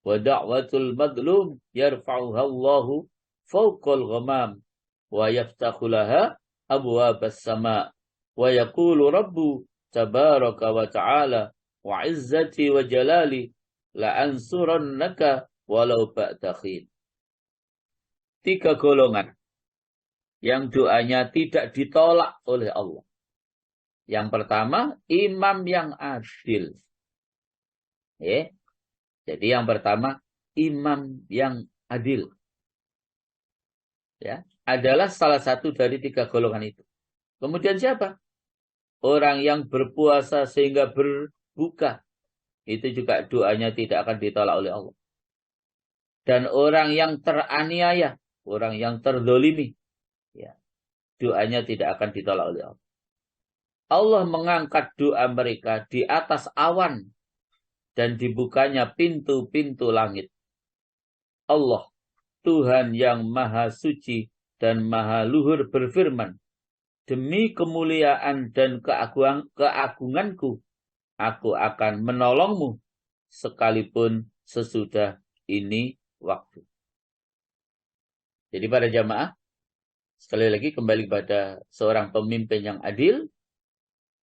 wa da'watul madlum yarfa'uha Allahu fawqal ghamam wa yaftahu laha abwabas sama wa yaqulu rabbu tabaraka wa ta'ala wa izzati wa jalali la ansurannaka walau ba'dakhin. 3 golongan yang doanya tidak ditolak oleh Allah. Yang pertama, imam yang adil. Ya. Jadi yang pertama, imam yang adil. Ya, adalah salah satu dari 3 golongan itu. Kemudian siapa? Orang yang berpuasa sehingga berbuka. Itu juga doanya tidak akan ditolak oleh Allah. Dan orang yang teraniaya, orang yang terdolimi, ya, doanya tidak akan ditolak oleh Allah. Allah mengangkat doa mereka di atas awan dan dibukanya pintu-pintu langit. Allah, Tuhan yang maha suci dan maha luhur berfirman, demi kemuliaan dan keagunganku, aku akan menolongmu sekalipun sesudah ini waktu. Jadi para jamaah, sekali lagi kembali pada seorang pemimpin yang adil,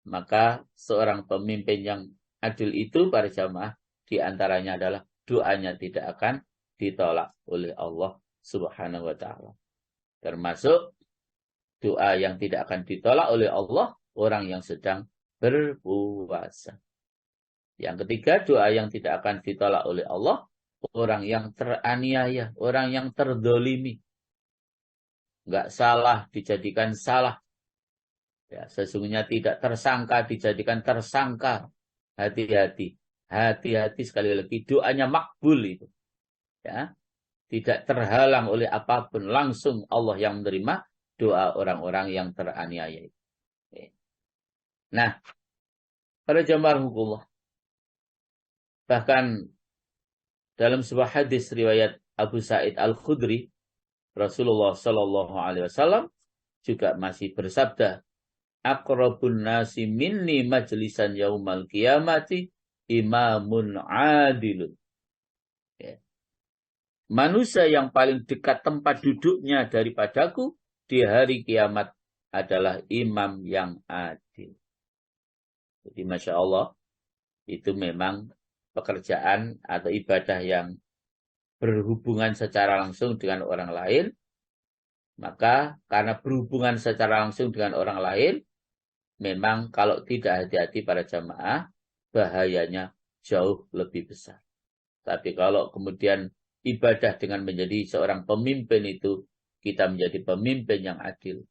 maka seorang pemimpin yang adil itu para jamaah diantaranya adalah doanya tidak akan ditolak oleh Allah Subhanahu wa ta'ala. Termasuk doa yang tidak akan ditolak oleh Allah, orang yang sedang berpuasa. Yang ketiga, doa yang tidak akan ditolak oleh Allah, orang yang teraniaya, orang yang terdolimi. Enggak salah, dijadikan salah. Ya, sesungguhnya tidak tersangka, dijadikan tersangka. Hati-hati. Hati-hati sekali lagi, doanya makbul itu. Ya, tidak terhalang oleh apapun. Langsung Allah yang menerima doa orang-orang yang teraniaya. Nah, para jamaah hukumullah, bahkan dalam sebuah hadis riwayat Abu Sa'id Al-Khudri, Rasulullah Shallallahu Alaihi Wasallam juga masih bersabda, "Aqrabun nasi minni majlisan yaumal qiyamati imamun adilun." Ya. Manusia yang paling dekat tempat duduknya daripadaku di hari kiamat adalah imam yang adil. Jadi Masya Allah, itu memang pekerjaan atau ibadah yang berhubungan secara langsung dengan orang lain. Maka karena berhubungan secara langsung dengan orang lain, memang kalau tidak hati-hati para jamaah, bahayanya jauh lebih besar. Tapi kalau kemudian ibadah dengan menjadi seorang pemimpin itu, kita menjadi pemimpin yang adil.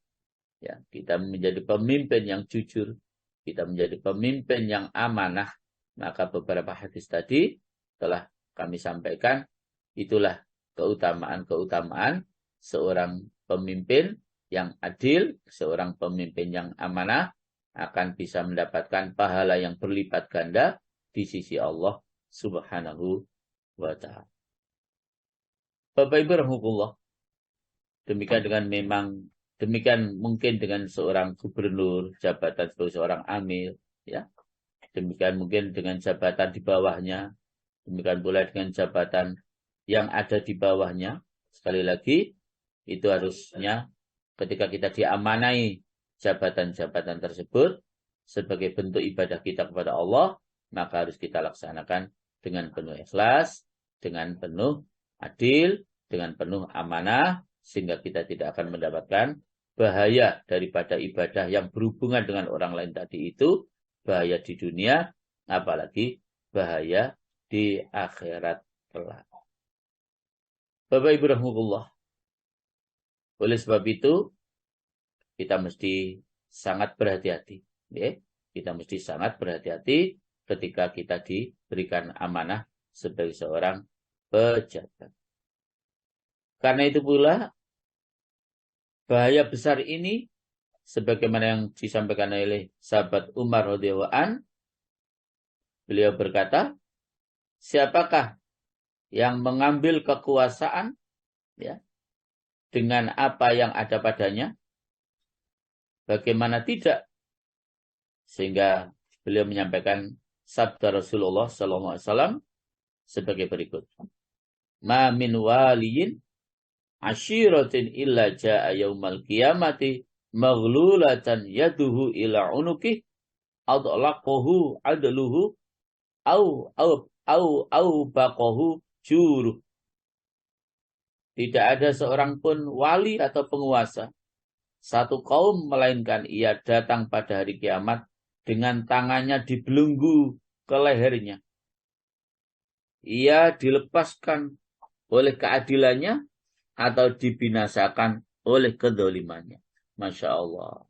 Ya, kita menjadi pemimpin yang jujur. Kita menjadi pemimpin yang amanah. Maka beberapa hadis tadi telah kami sampaikan, itulah keutamaan-keutamaan seorang pemimpin yang adil, seorang pemimpin yang amanah akan bisa mendapatkan pahala yang berlipat ganda di sisi Allah Subhanahu wa ta'ala. Bapak Ibu rahimahullah, demikian mungkin dengan seorang gubernur, jabatan sebagai seorang amir, ya. Demikian mungkin dengan jabatan di bawahnya, demikian pula dengan jabatan yang ada di bawahnya. Sekali lagi, itu harusnya ketika kita diamanai jabatan-jabatan tersebut sebagai bentuk ibadah kita kepada Allah, maka harus kita laksanakan dengan penuh ikhlas, dengan penuh adil, dengan penuh amanah, sehingga kita tidak akan mendapatkan bahaya daripada ibadah yang berhubungan dengan orang lain tadi itu, bahaya di dunia, apalagi bahaya di akhirat kelak. Bapak Ibu rahimahullah, oleh sebab itu kita mesti sangat berhati-hati. Ya? Kita mesti sangat berhati-hati ketika kita diberikan amanah sebagai seorang pejabat. Karena itu pula bahaya besar ini, sebagaimana yang disampaikan oleh sahabat Umar radhiyallahu an, beliau berkata, siapakah yang mengambil kekuasaan, ya, dengan apa yang ada padanya? Bagaimana tidak? Sehingga beliau menyampaikan sabda Rasulullah SAW sebagai berikut. Ma min waliyin ashiratin illa ja'a yaumal qiyamati maghlulatan yaduhu ila unuki adlaqahu adluhu au baqahu juruh. Tidak ada seorang pun wali atau penguasa satu kaum melainkan ia datang pada hari kiamat dengan tangannya dibelenggu ke lehernya. Ia dilepaskan oleh keadilannya atau dibinasakan oleh kedolimannya. Masya Allah.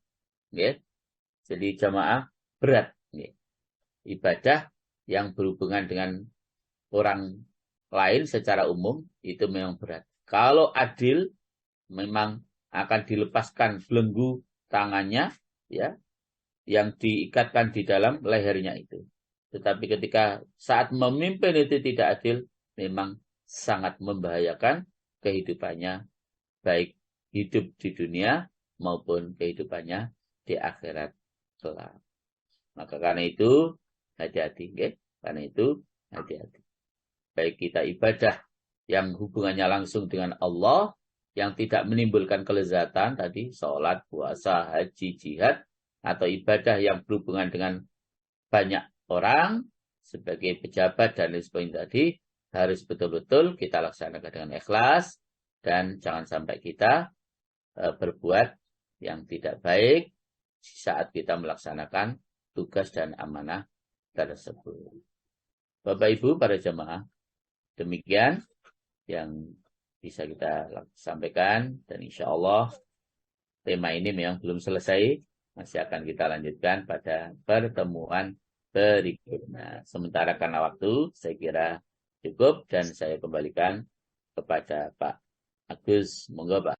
Okay. Jadi jamaah berat. Okay. Ibadah yang berhubungan dengan orang lain secara umum itu memang berat. Kalau adil memang akan dilepaskan belenggu tangannya, ya, yang diikatkan di dalam lehernya itu. Tetapi ketika saat memimpin itu tidak adil, memang sangat membahayakan kehidupannya, baik hidup di dunia maupun kehidupannya di akhirat kelak. Maka karena itu hati-hati, okay? Karena itu hati-hati. Baik kita ibadah yang hubungannya langsung dengan Allah, yang tidak menimbulkan kelezatan tadi, sholat, puasa, haji, jihad, atau ibadah yang berhubungan dengan banyak orang sebagai pejabat dan lain sebagainya tadi harus betul-betul kita laksanakan dengan ikhlas dan jangan sampai kita berbuat yang tidak baik saat kita melaksanakan tugas dan amanah tersebut. Bapak Ibu para jemaah, demikian yang bisa kita sampaikan dan insya Allah tema ini memang belum selesai, masih akan kita lanjutkan pada pertemuan berikutnya. Sementara karena waktu, saya kira cukup dan saya kembalikan kepada Pak Agus. Monggo Pak.